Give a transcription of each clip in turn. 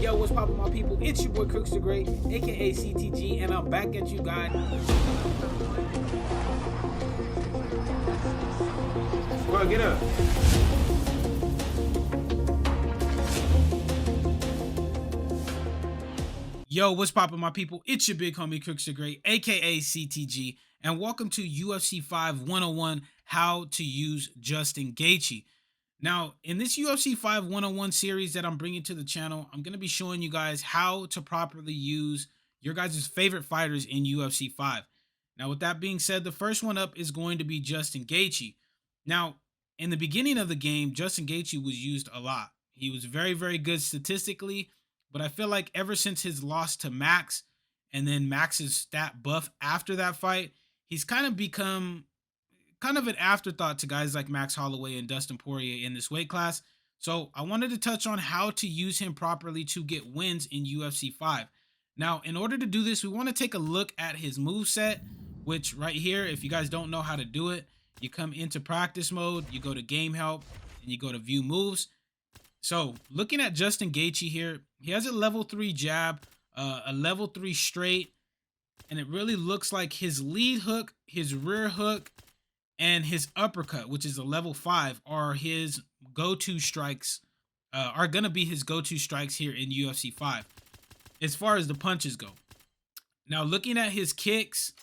Yo, what's poppin', my people? It's your boy Crooks the Great, aka CTG, and I'm back at you guys. Bro, get up. Yo, what's poppin', my people? It's your big homie Crooks the Great, aka CTG, and welcome to UFC 5 101, How to Use Justin Gaethje. Now, in this UFC 5 101 series that I'm bringing to the channel, I'm going to be showing you guys how to properly use your guys' favorite fighters in UFC 5. Now, with that being said, the first one up is going to be Justin Gaethje. Now, in the beginning of the game, Justin Gaethje was used a lot. He was very, very good statistically, but I feel like ever since his loss to Max and then Max's stat buff after that fight, he's kind of become kind of an afterthought to guys like Max Holloway and Dustin Poirier in this weight class. So I wanted to touch on how to use him properly to get wins in UFC 5. Now, in order to do this, we want to take a look at his moveset, which right here, if you guys don't know how to do it, you come into practice mode, you go to game help, and you go to view moves. So looking at Justin Gaethje here, he has a level 3 jab, a level 3 straight, and it really looks like his lead hook, his rear hook, and his uppercut, which is a level 5, are his go-to strikes, are going to be his go-to strikes here in UFC 5, as far as the punches go. Now, looking at his kicks,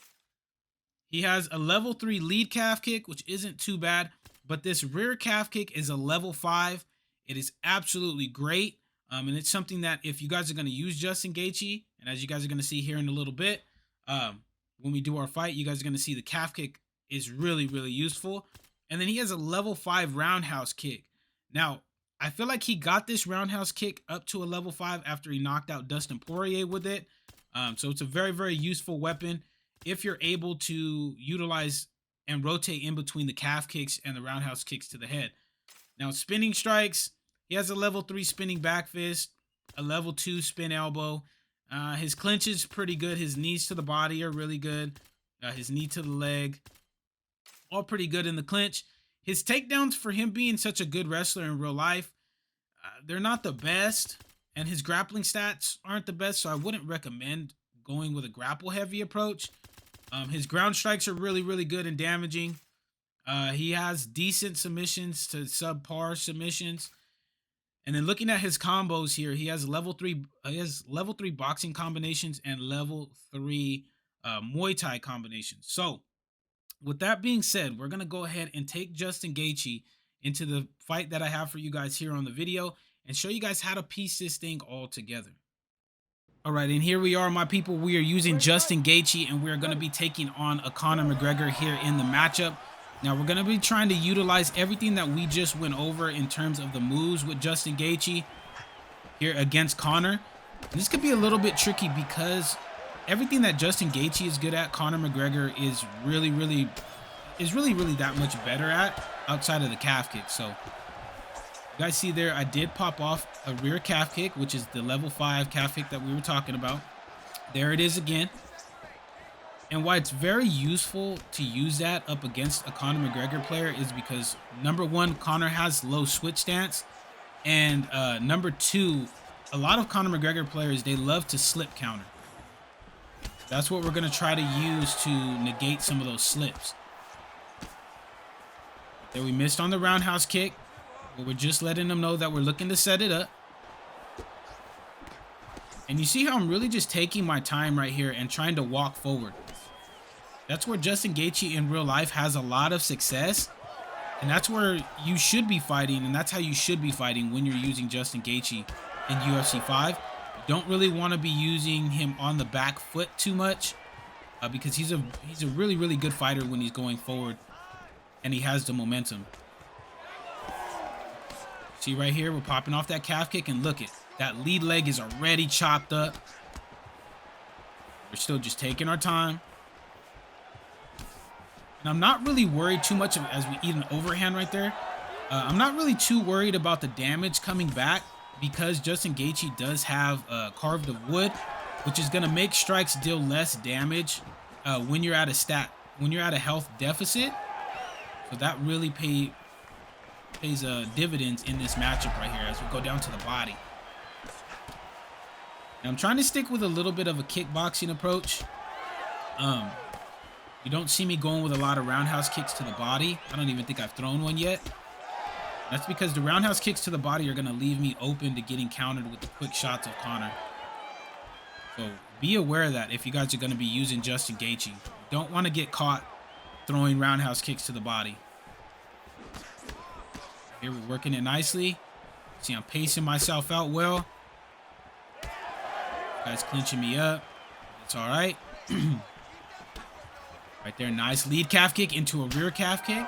he has a level 3 lead calf kick, which isn't too bad, but this rear calf kick is a level 5. It is absolutely great, and it's something that if you guys are going to use Justin Gaethje, and as you guys are going to see here in a little bit, when we do our fight, you guys are going to see the calf kick is really, really useful. And then he has a level 5 roundhouse kick. Now, I feel like he got this roundhouse kick up to a level 5 after he knocked out Dustin Poirier with it. So it's a very, very useful weapon if you're able to utilize and rotate in between the calf kicks and the roundhouse kicks to the head. Now, spinning strikes, he has a level 3 spinning back fist, a level 2 spin elbow. His clinch is pretty good. His knees to the body are really good. His knee to the leg, all pretty good in the clinch. His takedowns, for him being such a good wrestler in real life, they're not the best. And his grappling stats aren't the best, so I wouldn't recommend going with a grapple heavy approach. His ground strikes are really, really good and damaging. He has decent submissions to subpar submissions. And then looking at his combos here, he has level 3 boxing combinations and level 3 Muay Thai combinations. So with that being said, we're going to go ahead and take Justin Gaethje into the fight that I have for you guys here on the video and show you guys how to piece this thing all together. All right, and here we are, my people. We are using Justin Gaethje, and we're going to be taking on a Conor McGregor here in the matchup. Now, we're going to be trying to utilize everything that we just went over in terms of the moves with Justin Gaethje here against Conor. This could be a little bit tricky because everything that Justin Gaethje is good at, Conor McGregor is really that much better at outside of the calf kick. So, you guys see there, I did pop off a rear calf kick, which is the level 5 calf kick that we were talking about. There it is again. And why it's very useful to use that up against a Conor McGregor player is because, number one, Conor has low switch stance. And number two, a lot of Conor McGregor players, they love to slip counter. That's what we're going to try to use to negate some of those slips. There, we missed on the roundhouse kick, but we're just letting them know that we're looking to set it up. And you see how I'm really just taking my time right here and trying to walk forward. That's where Justin Gaethje in real life has a lot of success. And that's where you should be fighting, and that's how you should be fighting when you're using Justin Gaethje in UFC 5. You don't really want to be using him on the back foot too much because he's a really, really good fighter when he's going forward and he has the momentum. See right here, we're popping off that calf kick, and look it. That lead leg is already chopped up. We're still just taking our time. And I'm not really worried too much as we eat an overhand right there. I'm not really too worried about the damage coming back because Justin Gaethje does have carved of wood, which is going to make strikes deal less damage when you're at a health deficit. So that really pays dividends in this matchup right here as we go down to the body. Now I'm trying to stick with a little bit of a kickboxing approach. Um, you don't see me going with a lot of roundhouse kicks to the body. I don't even think I've thrown one yet. That's because the roundhouse kicks to the body are going to leave me open to getting countered with the quick shots of Conor. So be aware of that if you guys are going to be using Justin Gaethje. You don't want to get caught throwing roundhouse kicks to the body. Here we're working it nicely. See, I'm pacing myself out well. Guy's clinching me up. It's all right. Right there, nice lead calf kick into a rear calf kick.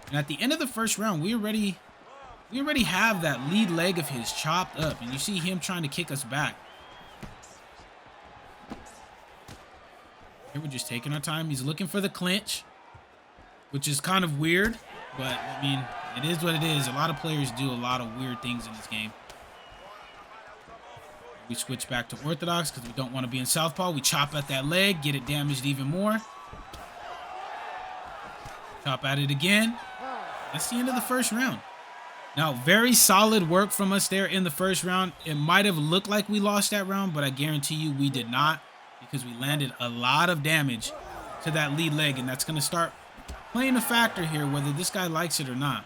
And at the end of the first round, we already have that lead leg of his chopped up. And you see him trying to kick us back. Here we're just taking our time. He's looking for the clinch, which is kind of weird. But, I mean, it is what it is. A lot of players do a lot of weird things in this game. We switch back to orthodox because we don't want to be in southpaw. We chop at that leg, get it damaged even more. Chop at it again. That's the end of the first round. Now, very solid work from us there in the first round. It might have looked like we lost that round, but I guarantee you we did not, because we landed a lot of damage to that lead leg, and that's going to start playing a factor here, whether this guy likes it or not.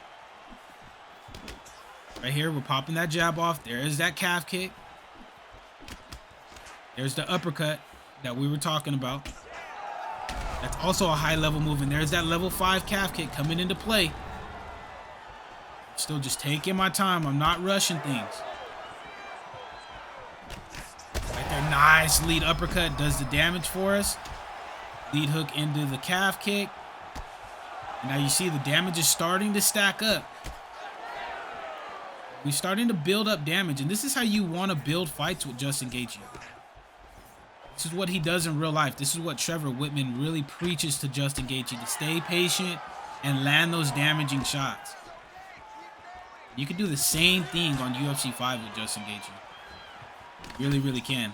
Right here, we're popping that jab off. There is that calf kick. There's the uppercut that we were talking about. That's also a high-level move, and there's that level 5 calf kick coming into play. Still just taking my time. I'm not rushing things. Right there, nice lead uppercut does the damage for us. Lead hook into the calf kick. And now you see the damage is starting to stack up. We're starting to build up damage, and this is how you want to build fights with Justin Gaethje. This is what he does in real life. This is what Trevor Whitman really preaches to Justin Gaethje, to stay patient and land those damaging shots. You can do the same thing on UFC 5 with Justin Gaethje. Really, really can.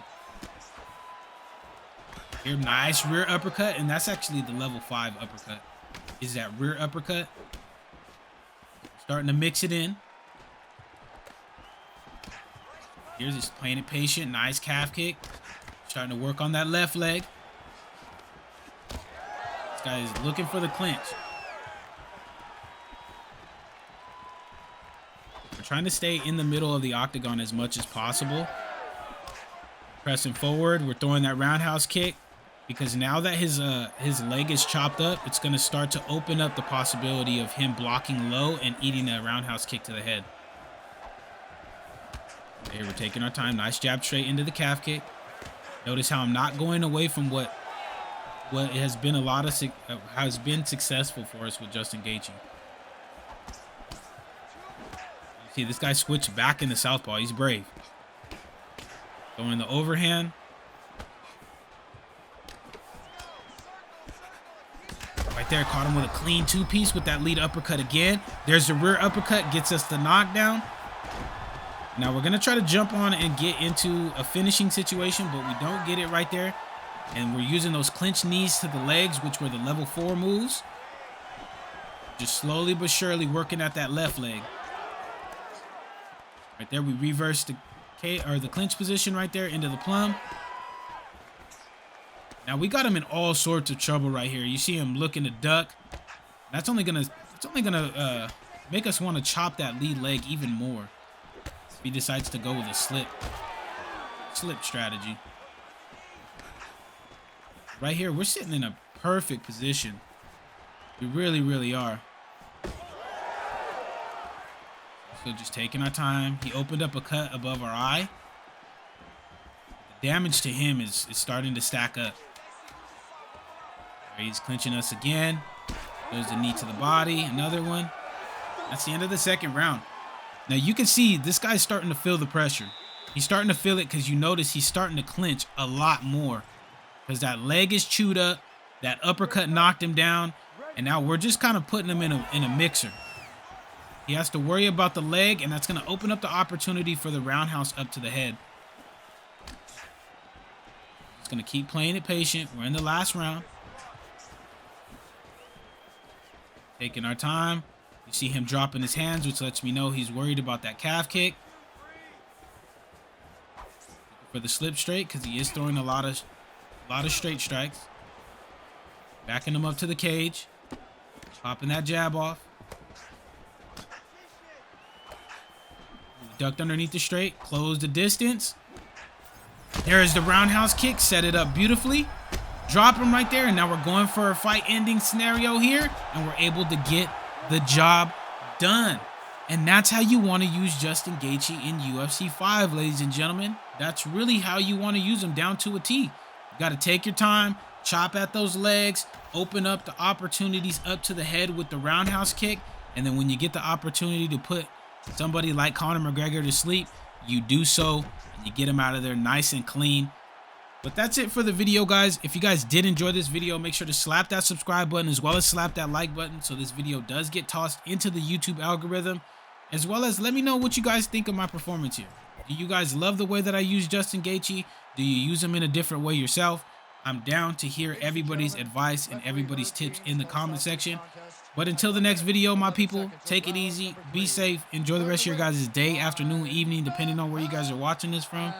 Here, nice rear uppercut, and that's actually the level 5 uppercut. Is that rear uppercut. Starting to mix it in. Here's just playing it patient. Nice calf kick. Starting to work on that left leg. This guy is looking for the clinch. We're trying to stay in the middle of the octagon as much as possible. Pressing forward. We're throwing that roundhouse kick, because now that his leg is chopped up, it's going to start to open up the possibility of him blocking low and eating a roundhouse kick to the head. Here we're taking our time. Nice jab straight into the calf kick. Notice how I'm not going away from what has been successful for us with Justin Gaethje. See, this guy switched back into southpaw. He's brave. Throwing the overhand. Right there, caught him with a clean two-piece with that lead uppercut again. There's the rear uppercut, gets us the knockdown. Now we're going to try to jump on and get into a finishing situation, but we don't get it right there. And we're using those clinch knees to the legs, which were the level 4 moves. Just slowly but surely working at that left leg. Right there, we reverse the clinch position right there into the plum. Now we got him in all sorts of trouble right here. You see him looking to duck. That's only gonna make us want to chop that lead leg even more. If he decides to go with a slip strategy. Right here, we're sitting in a perfect position. We really, really are. So just taking our time. He opened up a cut above our eye. The damage to him is starting to stack up. He's clinching us again. Goes the knee to the body. Another one. That's the end of the second round. Now you can see this guy's starting to feel the pressure. He's starting to feel it because you notice he's starting to clinch a lot more. Because that leg is chewed up. That uppercut knocked him down. And now we're just kind of putting him in a mixer. He has to worry about the leg, and that's going to open up the opportunity for the roundhouse up to the head. He's going to keep playing it patient. We're in the last round. Taking our time. You see him dropping his hands, which lets me know he's worried about that calf kick. for the slip straight because he is throwing a lot of straight strikes. Backing him up to the cage. Popping that jab off. Ducked underneath the straight. Close the distance. There is the roundhouse kick. Set it up beautifully. Drop him right there. And now we're going for a fight ending scenario here. And we're able to get the job done. And that's how you want to use Justin Gaethje in UFC 5, ladies and gentlemen. That's really how you want to use him, down to a T. You got to take your time, chop at those legs, open up the opportunities up to the head with the roundhouse kick. And then when you get the opportunity to put somebody like Conor McGregor to sleep, you do so and you get him out of there nice and clean. But that's it for the video, guys. If you guys did enjoy this video, make sure to slap that subscribe button as well as slap that like button so this video does get tossed into the YouTube algorithm. As well as let me know what you guys think of my performance here. Do you guys love the way that I use Justin Gaethje? Do you use him in a different way yourself? I'm down to hear everybody's advice and everybody's tips in the comment section. But until the next video, my people, take it easy, be safe, enjoy the rest of your guys' day, afternoon, evening, depending on where you guys are watching this from.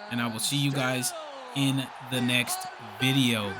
And I will see you guys in the next video.